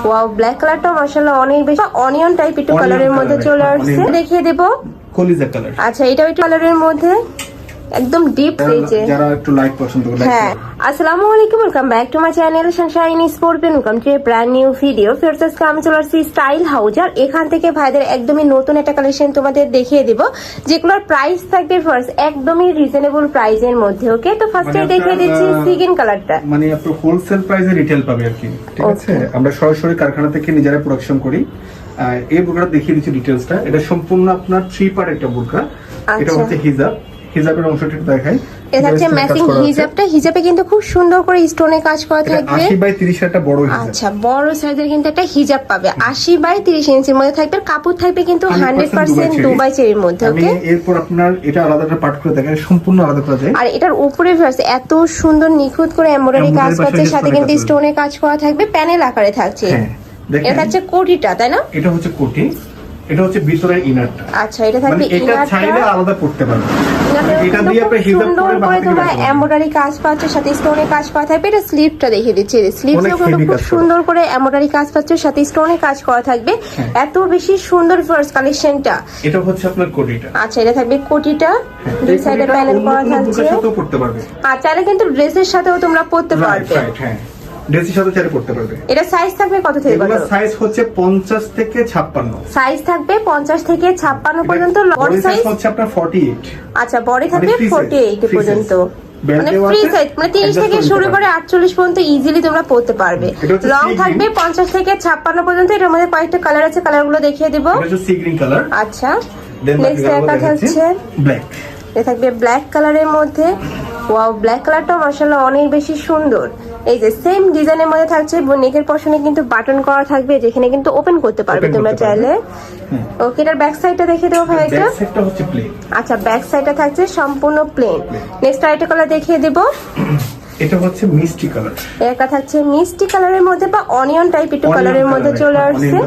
Wow, black কালারটা মাশাআল্লাহ অনেক বেশি অনিয়ন টাইপ একটু কালারের মধ্যে চলে আসছে। দেখিয়ে দেব কলিজা কালার। আচ্ছা, এটা একটু কালারের মধ্যে একদম ডিপ রেঞ্জে, যারা একটু লাইট পছন্দ করে। হ্যাঁ। আসসালামু আলাইকুম, welcome back to my channel Sunshine sports, welcome to A brand new video. ফিরত আজকে আমি চলে আসছি স্টাইল হাউজ, আর এখান থেকে ভাইদের একদমই নতুন একটা কালেকশন তোমাদের দেখিয়ে দিব, যেগুলোর প্রাইস থাকবে ফার্স্ট একদমই রিজনেবল প্রাইসের মধ্যে। ওকে, তো ফার্স্টে দেখিয়ে দিচ্ছি সিগিন কালারটা, মানে আপনি হোলসেল প্রাইসে রিটেল পাবে আর কি, ঠিক আছে। আমরা সরাসরি কারখানা থেকে নিজেরা প্রোডাকশন করি। এই বুরকাটা দেখিয়ে দিচ্ছি ডিটেইলসটা। এটা সম্পূর্ণ আপনার 3 পার্ট একটা বুরকা। এটা হচ্ছে হিজাব, হিজাবের অংশটা একটু দেখাই। এটা হচ্ছে ম্যাচিং হিজাবটা, হিজাবে কিন্তু খুব সুন্দর করে স্টোনে কাজ করা থাকবে। 80 বাই 30 একটা বড় হিজাব। আচ্ছা, বড় সাইজের কিন্তু একটা হিজাব পাবে 80 বাই 30 ইঞ্চির মধ্যে থাকবে। কাপড় থাকবে কিন্তু 100% দুবাই চেরির মধ্যে। ওকে, এরপর আপনার এটা আলাদা একটা পার্ট করে দেখেন, সম্পূর্ণ আলাদা করা যায়। আর এটার উপরে এত সুন্দর নিখুঁত করে এমব্রয়ডারি কাজ করছে, সাথে কিন্তু স্টোনে কাজ করা থাকবে, প্যানেল আকারে থাকছে। এটা হচ্ছে কোটিটা, তাই না? এটা হচ্ছে কোটি, এটা হচ্ছে ভিতরের ইনারটা। আচ্ছা, এটা থাকবে এটা চাইলে আলাদা করতে পারবে। এটা দিয়ে আপনি হিজাব করে তোমরা এমব্রয়ডারি কাজ পাচ্ছ, সাথে স্টোনে কাজ করা থাকবে। এটা স্লিভটা দেখিয়ে দিচ্ছি, স্লিভটাও কিন্তু খুব সুন্দর করে এমব্রয়ডারি কাজ পাচ্ছ, সাথে স্টোনে কাজ করা থাকবে। এত বেশি সুন্দর ফার্স্ট কালেকশনটা। এটা হচ্ছে আপনার কোটিটা। আচ্ছা, এটা থাকবে কোটিটা, দুই সাইডে প্যানেল করা থাকছে। আর চাইলে কিন্তু ড্রেসের সাথেও তোমরা পরতে পারবে। হ্যাঁ, ড্রেসের সাথে চাইলে পরতে পারবে। এটা সাইজ থাকবে কত থেকে কত? সাইজ হচ্ছে 50 থেকে 56। সাইজ থাকবে 50 থেকে 56 পর্যন্ত। বডি সাইজ হচ্ছে আপনার 48। আচ্ছা, বডি থাকবে 48 পর্যন্ত, মানে ফ্রি সাইজ, মানে 30 থেকে শুরু করে 48 পর্যন্ত ইজিলি তোমরা পড়তে পারবে। লং থাকবে 50 থেকে 56 পর্যন্ত। এটার মধ্যে কয়েকটা কালার আছে, কালারগুলো দেখিয়ে দেব। এটা হচ্ছে সি গ্রিন কালার। আচ্ছা, নেক্সট একটা থাকছে ব্ল্যাক। এটা থাকবে ব্ল্যাক কালারের মধ্যে। ওয়াও, ব্ল্যাক কালারটা মাশাআল্লাহ অনেক বেশি সুন্দর। এই যে সেম ডিজাইনের মধ্যে থাকছে, নেকের পশনে কিন্তু বাটন করা থাকবে, যেখানে কিন্তু ওপেন করতে পারবে তোমরা চাইলে। ওকে, এটার ব্যাক সাইডটা দেখিয়ে দেবো ভাই। এটা ব্যাক সাইডটা হচ্ছে প্লেন। আচ্ছা, ব্যাক সাইডটা থাকছে সম্পূর্ণ প্লেন। নেক্সট আরেকটা কালার দেখিয়ে দেব। এটা হচ্ছে মিষ্টি কালার। এটা থাকছে মিষ্টি কালারের মধ্যে বা অনিয়ন টাইপ একটু কালারের মধ্যে চলে আসছে।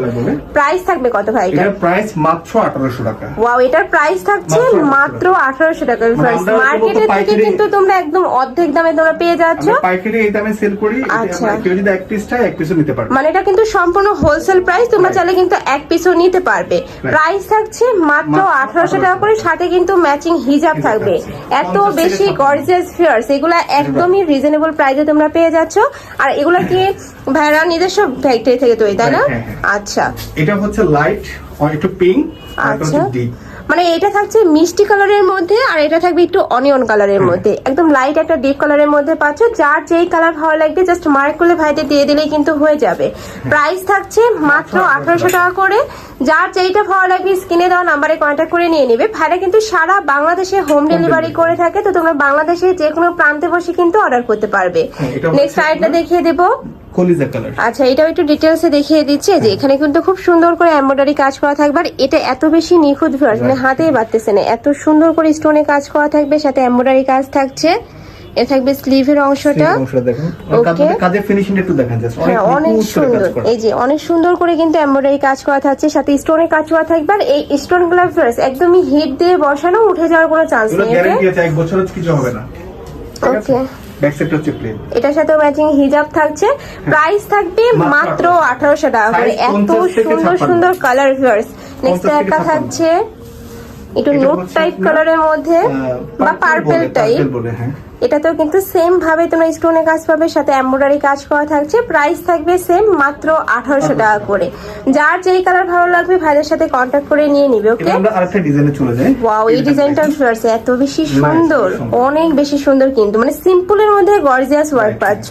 প্রাইস থাকবে কত ভাই? এটার প্রাইস মাত্র 1800 টাকা। ওয়াও, এটার প্রাইস থাকছে মাত্র 1800 টাকা। মার্কেটে থেকে কিন্তু তোমরা একদম অর্ধেক দামে তোমরা পেয়ে যাচ্ছ। পাইকারি এই দামে সেল করি। আচ্ছা, কেউ যদি এক পিস চায় এক পিসও নিতে পারবে। মানে এটা কিন্তু সম্পূর্ণ হোলসেল প্রাইস, তোমরা চাইলে কিন্তু এক পিসও নিতে পারবে। প্রাইস থাকছে মাত্র 1800 টাকা করে, সাথে কিন্তু ম্যাচিং হিজাব থাকবে। এত বেশি গর্জিয়াস ফিয়ার্স, এগুলা একদমই রিজনেবল প্রাইসে তোমরা পেয়ে যাচ্ছ। আর এগুলা কি ভাইরা নিজস্ব ফ্যাক্টরি থেকে তৈরি, তাই না? আচ্ছা, এটা হচ্ছে লাইট একটু পিঙ্ক, আর এটা হচ্ছে ডিপ। মানে এটা থাকছে মিষ্টি কালারের মধ্যে, আর এটা থাকবে একটু অনিয়ন কালারের মধ্যে। একদম লাইট একটা ডিপ কালারের মধ্যে পাচ্ছ। যার যেই কালার ভালো লাগবে জাস্ট মার্ক করলে ভাইদের দিয়ে দিলেই কিন্তু হয়ে যাবে। প্রাইস থাকছে মাত্র 1800 টাকা করে। যার যেইটা ভালো লাগবে স্ক্রিনে দেওয়া নাম্বারে কন্ট্যাক্ট করে নিয়ে নেবে। ভাইরা কিন্তু সারা বাংলাদেশে হোম ডেলিভারি করে থাকে, তো তোমরা বাংলাদেশে যে কোনো প্রান্তে বসে কিন্তু অর্ডার করতে পারবে। নেক্সট আরেকটা দেখিয়ে দেবো, কলিজা কালার। আচ্ছা, এটাও একটু ডিটেইলসে দেখিয়ে দিচ্ছি যে এখানে কিন্তু খুব সুন্দর করে এমব্রয়ডারি কাজ করা থাকবে। আর এটা এত বেশি নিখুঁত, মানে হাতেই বাড়তেছে না, এত সুন্দর করে স্টোনে কাজ করা থাকবে, সাথে এমব্রয়ডারি কাজ থাকছে। এ থাকবে স্লিভের অংশটা। ওকে, কাজের ফিনিশিং একটু দেখেন, জাস্ট অনেক সুন্দর। এই যে অনেক সুন্দর করে কিন্তু এমব্রয়ডারি কাজ করা থাকছে, সাথে স্টোনে কাজ করা থাকবে। আর এই স্টোন গুলো একদমই হিট দিয়ে বসানো, উঠে যাওয়ার কোনো চান্স নেই। গ্যারান্টি আছে 1 বছর কিছু হবে না। ওকে, ব্যাক সাইড হচ্ছে প্লেন। এটার সাথে ম্যাচিং হিজাব থাকছে। প্রাইস থাকবে মাত্র 1800 টাকা করে। এত সুন্দর সুন্দর কালার ভিউয়ার্স। নেক্সট একটা থাকছে একটু নুট টাইপ কালারের মধ্যে বা পার্পল টাইপ। এটাতেও কিন্তু সেম ভাবে তোমরা স্টোনে কাজ পাবে, সাথে এমব্রয়ডারি কাজ করা থাকছে। প্রাইস থাকবে সেম মাত্র 1800 টাকা করে। যার যেই কালার ভালো লাগবে ভাইদের সাথে কন্ট্যাক্ট করে নিয়ে নিবে। ওকে, আমরা আরেকটা ডিজাইনে চলে যাই। ওয়াও, এই ডিজাইনটা আছে এত বেশি সুন্দর, অনেক বেশি সুন্দর, কিন্তু মানে সিম্পলের মধ্যে গর্জিয়াস ওয়ার্ক পাচ্ছ।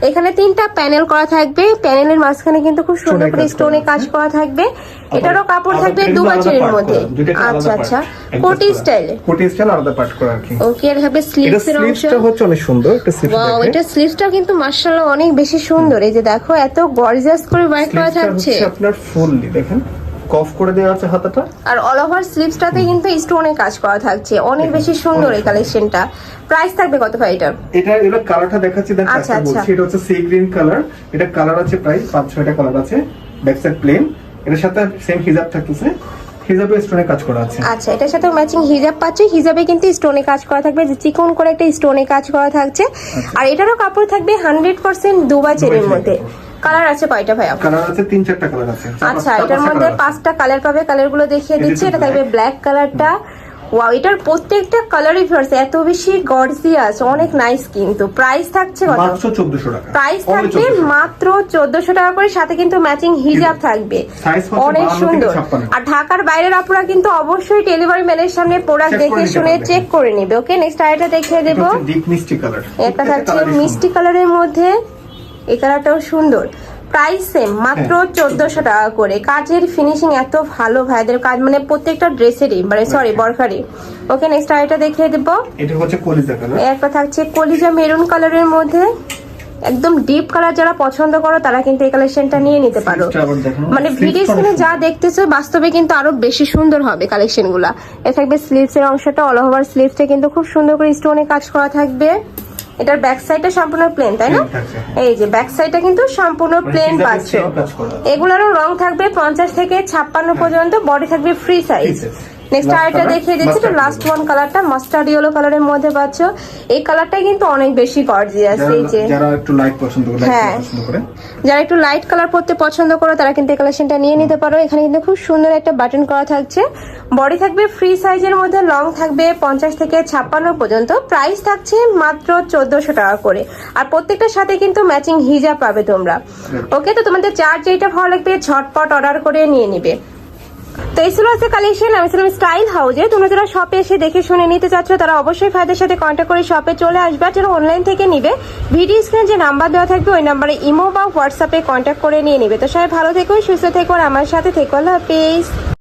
এখানে 3টা প্যানেল করা থাকবে, প্যানেলের মাঝখানে কিন্তু খুব সুন্দর করে স্টোনে কাজ করা থাকবে। এটারও কাপড় থাকবে দুবাই চেরির মধ্যে। আচ্ছা আচ্ছা, কোটি স্টাইলে, কোটি স্টাইল আলাদা পার্ট করা আর কি। ওকে, আর হবে স্লিভসের অংশ। এটা হচ্ছে অনেক সুন্দর একটা স্লিভ। ওয়াও, এটা স্লিভসটা কিন্তু মাশাআল্লাহ অনেক বেশি সুন্দর। এই যে দেখো এত গর্জিয়াস করে ওয়ার্ক করা থাকছে। আপনার ফুললি দেখেন কফ করে দেওয়া আছে হাতাটা, আর অল ওভার স্লিভসটাতে কিন্তু স্টোনে কাজ করা থাকছে। অনেক বেশি সুন্দর এই কালেকশনটা। প্রাইস থাকবে কত ভাই এটা? এটা কালারটা দেখাচ্ছি, দেন আচ্ছা আচ্ছা, এটা হচ্ছে সি গ্রিন কালার। এটা কালার আছে প্রায় 5-6টা কালার আছে। ব্যাক সাইড প্লেন, এর সাথে সেম হিজাব থাকতেছে। হিজাবে স্টোনে কাজ করা আছে। আচ্ছা, এটার সাথে ম্যাচিং হিজাব পাচ্ছে। হিজাবে কিন্তু স্টোনে কাজ করা থাকবে, যে চিকন করে একটা স্টোনে কাজ করা থাকছে। আর এটারও কাপড় থাকবে 100% দুবাই চেরির মধ্যে। কালার আছে কয়টা ভাইয়া? কালার আছে 3-4টা কালার আছে। আচ্ছা, এটার মধ্যে 5টা কালার পাবে, কালারগুলো দেখিয়ে দিচ্ছি। এটা থাকবে ব্ল্যাক কালারটা। ওয়াও, এটার প্রত্যেকটা কালারই ফিয়ার্স এত বেশি গর্জিয়াস, অনেক নাইস। কিন্তু প্রাইস থাকছে কত? মাত্র 1400 টাকা। প্রাইস থাকবে মাত্র 1400 টাকা করে, সাথে কিন্তু ম্যাচিং হিজাব থাকবে। সাইজ হচ্ছে অনেক 52 থেকে সুন্দর। 56। আর ঢাকার বাইরের আপুরা কিন্তু অবশ্যই ডেলিভারি ম্যানের সামনে প্রোডাক্ট Check দেখে করে নিতে শুনে পারবে। চেক করে নেবে। ওকে, নেক্সট আরেকটা দেখিয়ে দেব। ডিপ মিষ্টি কালার। এটা থাকছে মিষ্টি কালারের মধ্যে, এই কালারটাও সুন্দর। প্রাইস সেম, মাত্র 1400 টাকা করে। কাজের ফিনিশিং এত ভালো ভাইদের কাজ, মানে প্রত্যেকটা ড্রেসেরই, মানে সরি বরখারি। ওকে, নেক্সট আরেকটা দেখিয়ে দেব। এটা হচ্ছে কলিজা কালার। একটা থাকছে কলিজা মেরুন কালারের মধ্যে, একদম ডিপ কালার যারা পছন্দ করো তারা কিন্তু এই কালেকশনটা নিয়ে নিতে পারো। Sleeves টা আবার দেখো। মানে Sleeves ভিডিও টা স্ক্রিনে অনেক যা দেখতেছো বাস্তবে কিন্তু আরো বেশি সুন্দর হবে কালেকশন গুলা। এ থাকবে স্লিভস এর অংশটা, অল ওভার স্লিভসটা কিন্তু খুব সুন্দর করে স্টোনে কাজ করা থাকবে। এটার ব্যাক সাইডটা সম্পূর্ণ প্লেন, তাই না? Plain থাকছে। এই যে ব্যাক সাইডটা কিন্তু সম্পূর্ণ প্লেন হিজাবের পাচ্ছ। same কাজ করা। এগুলোরও রং থাকবে 50 থেকে 56 পর্যন্ত, বডি থাকবে free size. Free size। Next Last আরেকটা color, দেখিয়ে দিচ্ছি, mustard লাস্ট yellow। ওয়ান কালারটা মাস্টার্ড ইয়েলো কালারের মধ্যে পাচ্ছ। এই কালারটাই কিন্তু অনেক বেশি গর্জিয়াস। এই যে যারা একটু লাইট পছন্দ করে, হ্যাঁ। লাইট পছন্দ করে, যারা একটু লাইট কালার পরতে পছন্দ করো তারা কিন্তু এই কালেকশনটা নিয়ে নিতে পারো। এখানে কিন্তু খুব সুন্দর একটা বাটন করা থাকছে, বডি থাকবে ফ্রি সাইজের মধ্যে, লং থাকবে 50 থেকে 56 পর্যন্ত। প্রাইস থাকছে মাত্র 1400 টাকা করে। আর প্রত্যেকটার সাথে কিন্তু ম্যাচিং হিজাব পাবে তোমরা। ওকে, তো তোমাদের যার যেটা ভালো লাগবে ঝটপট অর্ডার করে নিয়ে নিবে। তো এই ছিল আজকে কালেকশন। আমি ছিলাম স্টাইল হাউজে। তোমরা যারা শপে এসে দেখে শুনে নিতে চাচ্ছ তারা অবশ্যই ভাইদের সাথে কন্ট্যাক্ট করে শপে চলে আসবে। আর যারা অনলাইন থেকে নিবে ভিডিও স্ক্রিনে যে নাম্বার দেওয়া থাকবে ওই নাম্বারে ইমো বা হোয়াটসঅ্যাপে কন্ট্যাক্ট করে নিয়ে নিবে। তো সবাই ভালো থেকো, সুস্থ থেকো, আর আমার সাথে থেকো। আল্লাহ হাফেজ।